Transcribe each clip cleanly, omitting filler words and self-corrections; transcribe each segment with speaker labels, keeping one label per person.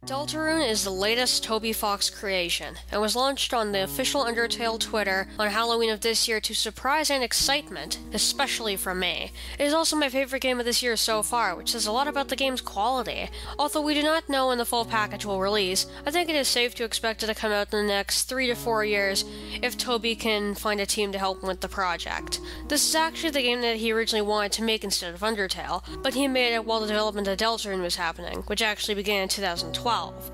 Speaker 1: Deltarune is the latest Toby Fox creation, and was launched on the official Undertale Twitter on Halloween of this year to surprise and excitement, especially from me. It is also my favorite game of this year so far, which says a lot about the game's quality. Although we do not know when the full package will release, I think it is safe to expect it to come out in the next 3 to 4 years if Toby can find a team to help him with the project. This is actually the game that he originally wanted to make instead of Undertale, but he made it while the development of Deltarune was happening, which actually began in 2012.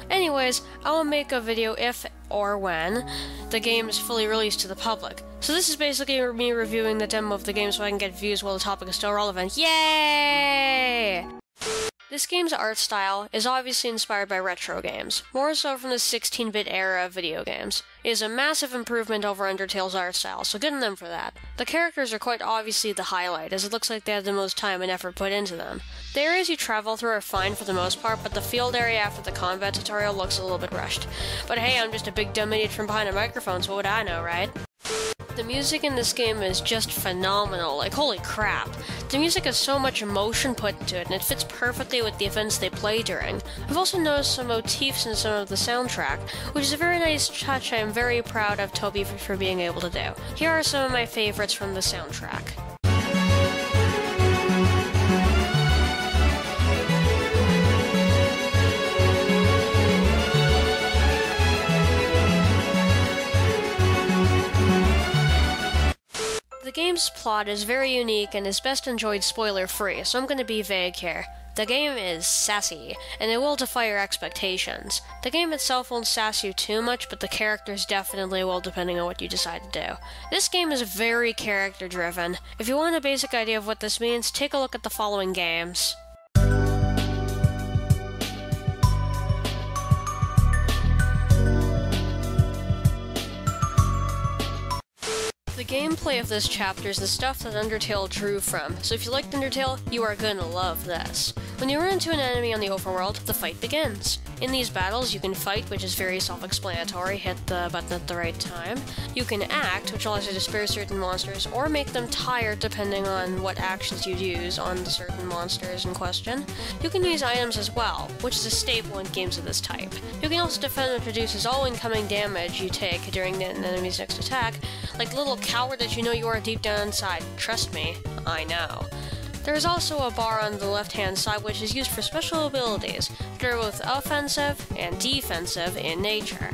Speaker 1: Anyways, I will make a video if or when the game is fully released to the public. So this is basically me reviewing the demo of the game so I can get views while the topic is still relevant. Yay! This game's art style is obviously inspired by retro games, more so from the 16-bit era of video games. It is a massive improvement over Undertale's art style, so good on them for that. The characters are quite obviously the highlight, as it looks like they have the most time and effort put into them. The areas you travel through are fine for the most part, but the field area after the combat tutorial looks a little bit rushed. But hey, I'm just a big dumb idiot from behind a microphone, so what would I know, right? The music in this game is just phenomenal, like holy crap. The music has so much emotion put into it, and it fits perfectly with the events they play during. I've also noticed some motifs in some of the soundtrack, which is a very nice touch I am very proud of Toby for being able to do. Here are some of my favorites from the soundtrack. The game's plot is very unique and is best enjoyed spoiler-free, so I'm going to be vague here. The game is sassy, and it will defy your expectations. The game itself won't sass you too much, but the characters definitely will, depending on what you decide to do. This game is very character-driven. If you want a basic idea of what this means, take a look at the following games. The gameplay of this chapter is the stuff that Undertale drew from, so if you liked Undertale, you are gonna love this. When you run into an enemy on the overworld, the fight begins. In these battles, you can fight, which is very self-explanatory, hit the button at the right time. You can act, which allows you to spare certain monsters, or make them tired depending on what actions you use on the certain monsters in question. You can use items as well, which is a staple in games of this type. You can also defend, which reduces all incoming damage you take during the enemy's next attack, like the little coward that you know you are deep down inside. Trust me, I know. There is also a bar on the left-hand side which is used for special abilities that are both offensive and defensive in nature.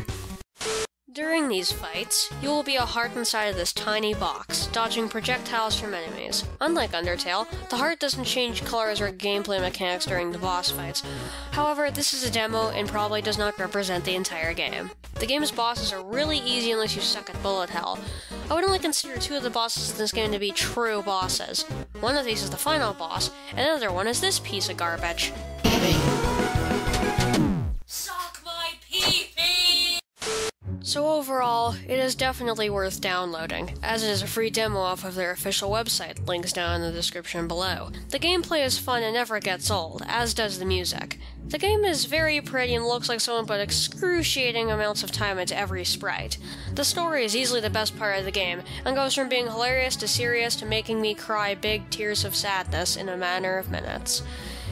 Speaker 1: During these fights, you will be a heart inside of this tiny box, dodging projectiles from enemies. Unlike Undertale, the heart doesn't change colors or gameplay mechanics during the boss fights. However, this is a demo and probably does not represent the entire game. The game's bosses are really easy unless you suck at bullet hell. I would only consider 2 of the bosses in this game to be true bosses. One of these is the final boss, and another one is this piece of garbage. Suck my pee-pee! So overall, it is definitely worth downloading, as it is a free demo off of their official website, links down in the description below. The gameplay is fun and never gets old, as does the music. The game is very pretty and looks like someone put excruciating amounts of time into every sprite. The story is easily the best part of the game, and goes from being hilarious to serious to making me cry big tears of sadness in a matter of minutes.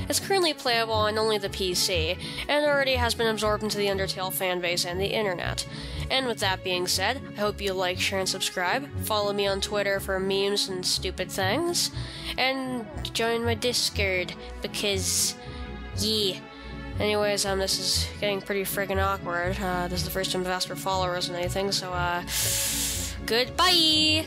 Speaker 1: It's currently playable on only the PC, and already has been absorbed into the Undertale fanbase and the internet. And with that being said, I hope you like, share, and subscribe, follow me on Twitter for memes and stupid things, and join my Discord, because, yeah. Anyways, this is getting pretty friggin' awkward. This is the first time I've asked for followers and anything, so, goodbye!